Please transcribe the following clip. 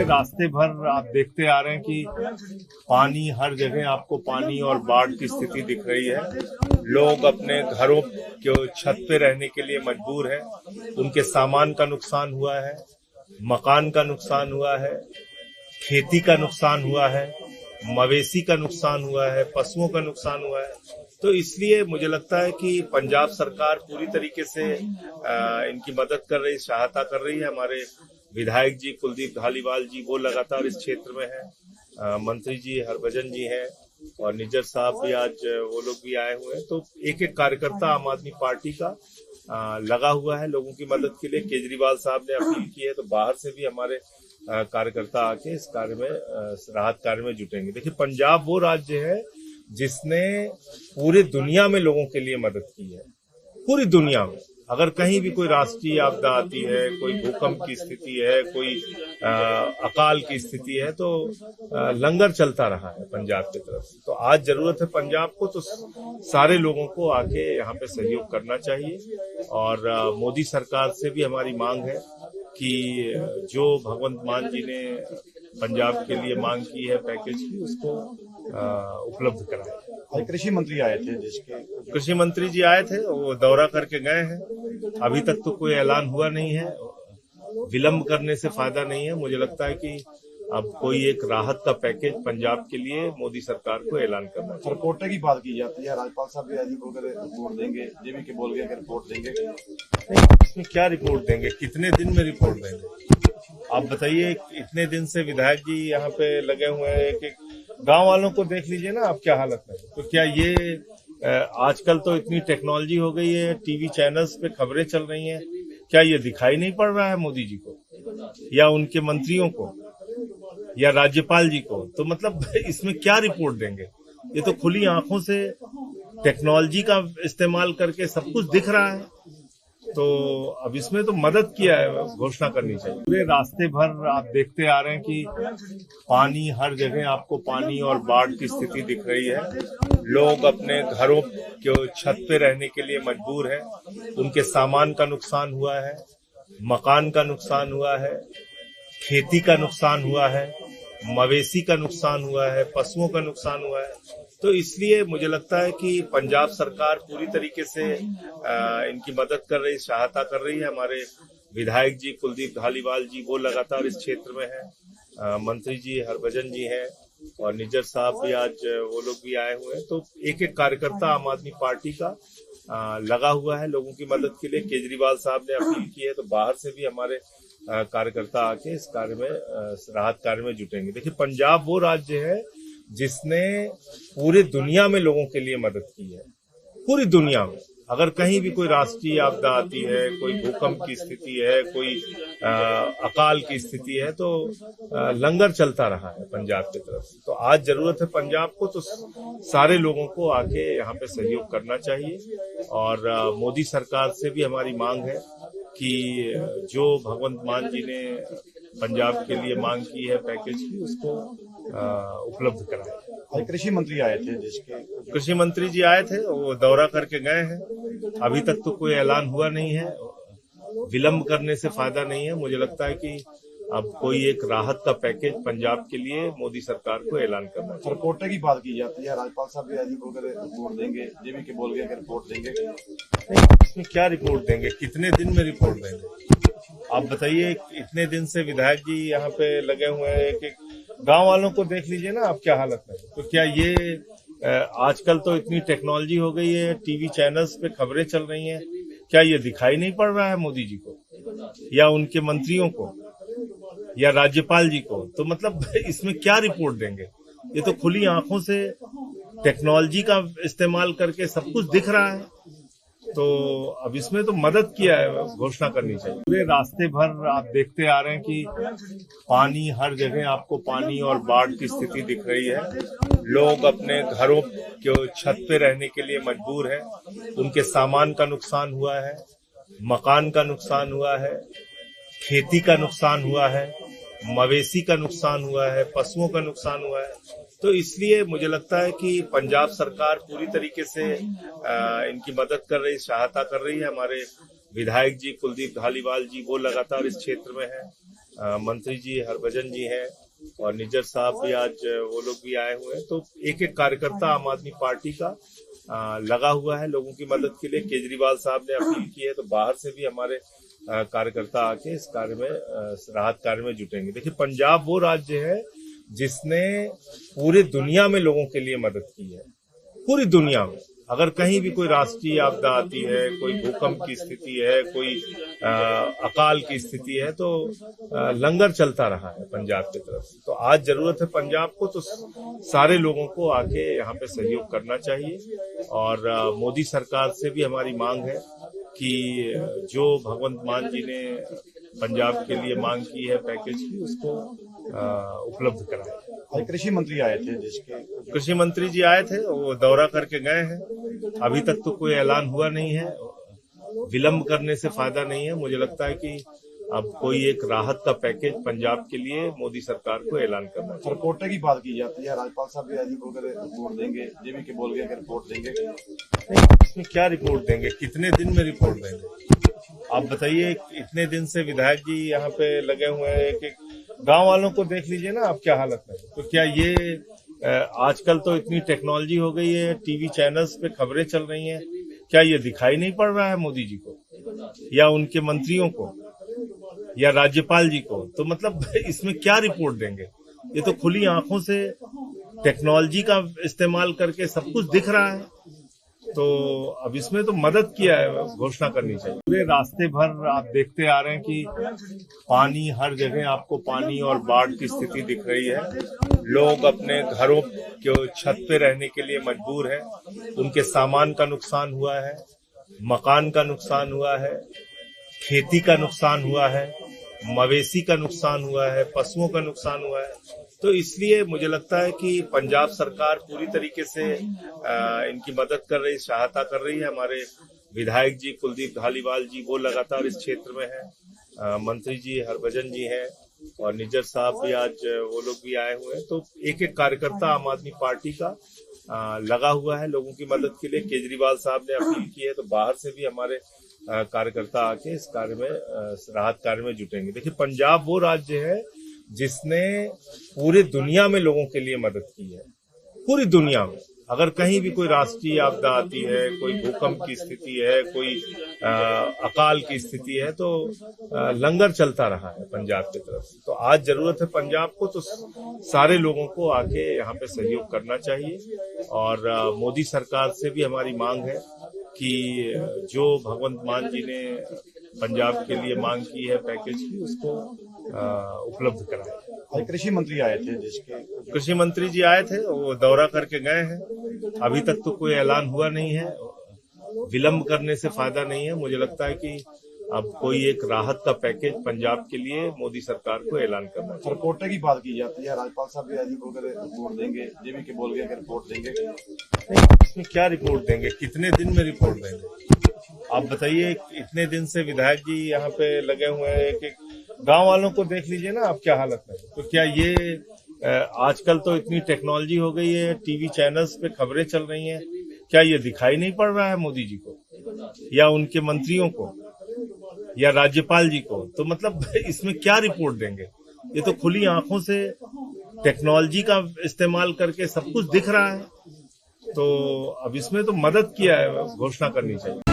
रास्ते भर आप देखते आ रहे हैं कि पानी हर जगह आपको पानी और बाढ़ की स्थिति दिख रही है। लोग अपने घरों के छत पे रहने के लिए मजबूर हैं। उनके सामान का नुकसान हुआ है, मकान का नुकसान हुआ है, खेती का नुकसान हुआ है, मवेशी का नुकसान हुआ है, पशुओं का नुकसान हुआ है। तो इसलिए मुझे लगता है कि पंजाब सरकार पूरी तरीके से इनकी मदद कर रही, सहायता कर रही है। हमारे विधायक जी कुलदीप धालीवाल जी वो लगातार इस क्षेत्र में हैं, मंत्री जी हरभजन जी हैं और निज्जर साहब भी आज वो लोग भी आए हुए हैं। तो एक एक कार्यकर्ता आम आदमी पार्टी का लगा हुआ है लोगों की मदद के लिए। केजरीवाल साहब ने अपील की है तो बाहर से भी हमारे कार्यकर्ता आके इस कार्य में राहत कार्य में जुटेंगे। देखिए, पंजाब वो राज्य है जिसने पूरी दुनिया में लोगों के लिए मदद की है। पूरी दुनिया में अगर कहीं भी कोई राष्ट्रीय आपदा आती है, कोई भूकंप की स्थिति है, कोई अकाल की स्थिति है, तो लंगर चलता रहा है पंजाब की तरफ से। तो आज जरूरत है पंजाब को, तो सारे लोगों को आके यहाँ पे सहयोग करना चाहिए। और मोदी सरकार से भी हमारी मांग है कि जो भगवंत मान जी ने पंजाब के लिए मांग की है पैकेज की, उसको उपलब्ध कराए। कृषि मंत्री आए थे, जिसके कृषि मंत्री जी आए थे, वो दौरा करके गए हैं। अभी तक तो कोई ऐलान हुआ नहीं है। विलंब करने से फायदा नहीं है। मुझे लगता है कि अब कोई एक राहत का पैकेज पंजाब के लिए मोदी सरकार को ऐलान करना चाहिए। रिपोर्ट की बात की जाती है, राज्यपाल साहब भी आज बोलकर रिपोर्ट देंगे, जेबी के बोल गए रिपोर्ट देंगे। इसमें क्या रिपोर्ट देंगे? कितने दिन में रिपोर्ट देंगे? आप बताइए। इतने दिन से विधायक जी यहाँ पे लगे हुए हैं। एक गांव वालों को देख लीजिए ना आप क्या हालत है। तो क्या ये आजकल तो इतनी टेक्नोलॉजी हो गई है, टीवी चैनल्स पे खबरें चल रही हैं, क्या ये दिखाई नहीं पड़ रहा है मोदी जी को या उनके मंत्रियों को या राज्यपाल जी को? तो मतलब इसमें क्या रिपोर्ट देंगे? ये तो खुली आंखों से टेक्नोलॉजी का इस्तेमाल करके सब कुछ दिख रहा है। तो अब इसमें तो मदद किया है, घोषणा करनी चाहिए। पूरे रास्ते भर आप देखते आ रहे हैं कि पानी हर जगह आपको पानी और बाढ़ की स्थिति दिख रही है। लोग अपने घरों के छत पे रहने के लिए मजबूर हैं। उनके सामान का नुकसान हुआ है, मकान का नुकसान हुआ है, खेती का नुकसान हुआ है, मवेशी का नुकसान हुआ है, पशुओं का नुकसान हुआ है। तो इसलिए मुझे लगता है कि पंजाब सरकार पूरी तरीके से इनकी मदद कर रही, सहायता कर रही है। हमारे विधायक जी कुलदीप धालीवाल जी वो लगातार इस क्षेत्र में हैं, मंत्री जी हरभजन जी हैं और निज्जर साहब भी आज वो लोग भी आए हुए हैं। तो एक एक कार्यकर्ता आम आदमी पार्टी का लगा हुआ है लोगों की मदद के लिए। केजरीवाल साहब ने अपील की है तो बाहर से भी हमारे कार्यकर्ता आके इस कार्य में राहत कार्य में जुटेंगे। देखिए, पंजाब वो राज्य है जिसने पूरी दुनिया में लोगों के लिए मदद की है। पूरी दुनिया में अगर कहीं भी कोई राष्ट्रीय आपदा आती है, कोई भूकंप की स्थिति है, कोई अकाल की स्थिति है, तो लंगर चलता रहा है पंजाब की तरफ से। तो आज जरूरत है पंजाब को, तो सारे लोगों को आके यहाँ पे सहयोग करना चाहिए। और मोदी सरकार से भी हमारी मांग है कि जो भगवंत मान जी ने पंजाब के लिए मांग की है पैकेज की, उसको उपलब्ध कराए। कृषि मंत्री आए थे, जिसके कृषि मंत्री जी आए थे, वो दौरा करके गए हैं। अभी तक तो कोई ऐलान हुआ नहीं है। विलंब करने से फायदा नहीं है। मुझे लगता है कि अब कोई एक राहत का पैकेज पंजाब के लिए मोदी सरकार को ऐलान करना चाहिए। रिपोर्ट की बात की जाती है, राज्यपाल साहब भी आज बोलकर रिपोर्ट देंगे, जेबी के बोल गए रिपोर्ट देंगे। इसमें क्या रिपोर्ट देंगे? कितने दिन में रिपोर्ट देंगे? आप बताइए। इतने दिन से विधायक जी यहाँ पे लगे हुए हैं। एक गांव वालों को देख लीजिए ना आप क्या हालत है। तो क्या ये आजकल तो इतनी टेक्नोलॉजी हो गई है, टीवी चैनल्स पे खबरें चल रही हैं, क्या ये दिखाई नहीं पड़ रहा है मोदी जी को या उनके मंत्रियों को या राज्यपाल जी को? तो मतलब इसमें क्या रिपोर्ट देंगे? ये तो खुली आंखों से टेक्नोलॉजी का इस्तेमाल करके सब कुछ दिख रहा है। तो अब इसमें तो मदद किया है, घोषणा करनी चाहिए। पूरे रास्ते भर आप देखते आ रहे हैं कि पानी हर जगह आपको पानी और बाढ़ की स्थिति दिख रही है। लोग अपने घरों के छत पे रहने के लिए मजबूर हैं। उनके सामान का नुकसान हुआ है, मकान का नुकसान हुआ है, खेती का नुकसान हुआ है, मवेशी का नुकसान हुआ है, पशुओं का नुकसान हुआ है। तो इसलिए मुझे लगता है कि पंजाब सरकार पूरी तरीके से इनकी मदद कर रही, सहायता कर रही है। हमारे विधायक जी कुलदीप धालीवाल जी वो लगातार इस क्षेत्र में हैं, मंत्री जी हरभजन जी हैं और निज्जर साहब भी आज वो लोग भी आए हुए हैं। तो एक एक कार्यकर्ता आम आदमी पार्टी का लगा हुआ है लोगों की मदद के लिए। केजरीवाल साहब ने अपील की है तो बाहर से भी हमारे कार्यकर्ता आके इस कार्य में राहत कार्य में जुटेंगे। देखिए, पंजाब वो राज्य है जिसने पूरी दुनिया में लोगों के लिए मदद की है। पूरी दुनिया में अगर कहीं भी कोई राष्ट्रीय आपदा आती है, कोई भूकंप की स्थिति है, कोई अकाल की स्थिति है, तो लंगर चलता रहा है पंजाब की तरफ से। तो आज जरूरत है पंजाब को, तो सारे लोगों को आके यहाँ पे सहयोग करना चाहिए। और मोदी सरकार से भी हमारी मांग है कि जो भगवंत मान जी ने पंजाब के लिए मांग की है पैकेज की, उसको उपलब्ध कराए। और कृषि मंत्री आए थे, जिसके कृषि मंत्री जी आए थे, वो दौरा करके गए हैं। अभी तक तो कोई ऐलान हुआ नहीं है। विलंब करने से फायदा नहीं है। मुझे लगता है कि अब कोई एक राहत का पैकेज पंजाब के लिए मोदी सरकार को ऐलान करना चाहिए। रिपोर्ट की बात की जाती है, राज्यपाल साहब भी आज ही बोलकर रिपोर्ट देंगे, जेबी के बोल गए कि रिपोर्ट देंगे। इसमें क्या रिपोर्ट देंगे? कितने दिन में रिपोर्ट देंगे? आप बताइए। इतने दिन से विधायक जी यहाँ पे लगे हुए हैं कि गांव वालों को देख लीजिए ना आप क्या हालत में। तो क्या ये आजकल तो इतनी टेक्नोलॉजी हो गई है, टीवी चैनल्स पे खबरें चल रही हैं, क्या ये दिखाई नहीं पड़ रहा है मोदी जी को या उनके मंत्रियों को या राज्यपाल जी को? तो मतलब इसमें क्या रिपोर्ट देंगे? ये तो खुली आंखों से टेक्नोलॉजी का इस्तेमाल करके सब कुछ दिख रहा है। तो अब इसमें तो मदद किया है, घोषणा करनी चाहिए। पूरे रास्ते भर आप देखते आ रहे हैं कि पानी हर जगह, आपको पानी और बाढ़ की स्थिति दिख रही है। लोग अपने घरों के छत पे रहने के लिए मजबूर हैं। उनके सामान का नुकसान हुआ है, मकान का नुकसान हुआ है, खेती का नुकसान हुआ है, मवेशी का नुकसान हुआ है, पशुओं का नुकसान हुआ है। तो इसलिए मुझे लगता है कि पंजाब सरकार पूरी तरीके से इनकी मदद कर रही, सहायता कर रही है। हमारे विधायक जी कुलदीप धालीवाल जी वो लगातार इस क्षेत्र में हैं। मंत्री जी हरभजन जी हैं और निज्जर साहब भी आज वो लोग भी आए हुए हैं। तो एक एक कार्यकर्ता आम आदमी पार्टी का लगा हुआ है लोगों की मदद के लिए। केजरीवाल साहब ने अपील की है तो बाहर से भी हमारे कार्यकर्ता आके इस कार्य में राहत कार्य में जुटेंगे। देखिए, पंजाब वो राज्य है जिसने पूरी दुनिया में लोगों के लिए मदद की है। पूरी दुनिया में अगर कहीं भी कोई राष्ट्रीय आपदा आती है, कोई भूकंप की स्थिति है, कोई अकाल की स्थिति है, तो लंगर चलता रहा है पंजाब की तरफ से। तो आज जरूरत है पंजाब को, तो सारे लोगों को आके यहाँ पे सहयोग करना चाहिए। और मोदी सरकार से भी हमारी मांग है कि जो भगवंत मान जी ने पंजाब के लिए मांग की है पैकेज की, उसको उपलब्ध कराए। और कृषि मंत्री आए थे, जिसके कृषि मंत्री जी आए थे, वो दौरा करके गए हैं। अभी तक तो कोई ऐलान हुआ नहीं है। विलंब करने से फायदा नहीं है। मुझे लगता है कि अब कोई एक राहत का पैकेज पंजाब के लिए मोदी सरकार को ऐलान करना चाहिए। रिपोर्ट की बात की जाती है, राज्यपाल साहब भी आज ही बोलकर रिपोर्ट देंगे, जेबी के बोल गए कि रिपोर्ट देंगे। इसमें क्या रिपोर्ट देंगे? कितने दिन में रिपोर्ट देंगे? आप बताइए। इतने दिन से विधायक जी यहाँ पे लगे हुए हैं कि गांव वालों को देख लीजिए ना आप क्या हालत में। तो क्या ये आजकल तो इतनी टेक्नोलॉजी हो गई है, टीवी चैनल्स पे खबरें चल रही हैं, क्या ये दिखाई नहीं पड़ रहा है मोदी जी को या उनके मंत्रियों को या राज्यपाल जी को? तो मतलब इसमें क्या रिपोर्ट देंगे? ये तो खुली आंखों से टेक्नोलॉजी का इस्तेमाल करके सब कुछ दिख रहा है। तो अब इसमें तो मदद किया है, घोषणा करनी चाहिए।